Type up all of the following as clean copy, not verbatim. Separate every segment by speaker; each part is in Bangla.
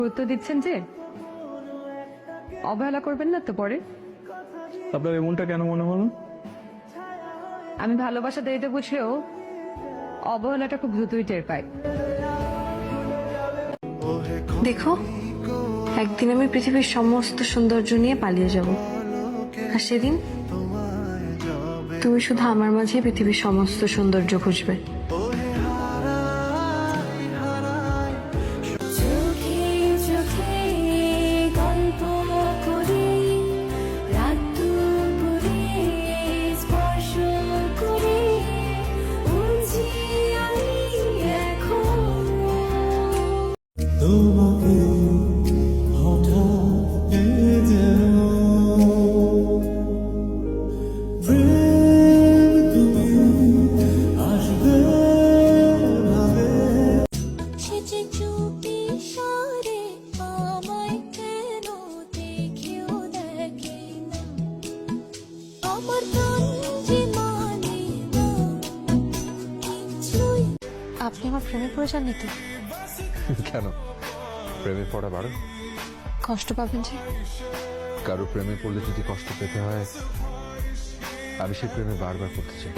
Speaker 1: গুরুত্ব দিচ্ছেন যে অবহেলা করবেন না তো পরে।
Speaker 2: আপনার এমনটা কেন মনে হলো?
Speaker 1: আমি ভালোবাসা দেরিতে বুঝলেও অবহেলাটা খুব দ্রুতই টের পাই।
Speaker 3: দেখো, একদিন আমি পৃথিবীর সমস্ত সৌন্দর্য নিয়ে পালিয়ে যাব, আর সেদিন তুমি শুধু আমার মাঝে পৃথিবীর সমস্ত সৌন্দর্য খুঁজবে।
Speaker 4: আপনি আমার প্রেমে পড়ে যাননি তো?
Speaker 5: কেন? প্রেমে পড়া বারণ?
Speaker 4: কষ্ট পাবেন যে।
Speaker 5: কারো প্রেমে পড়লে যদি কষ্ট পেতে হয়, আমি সেই প্রেমে বারবার পড়তে চাই।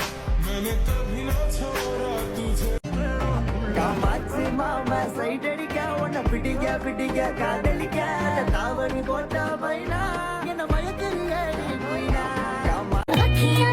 Speaker 6: Aqui a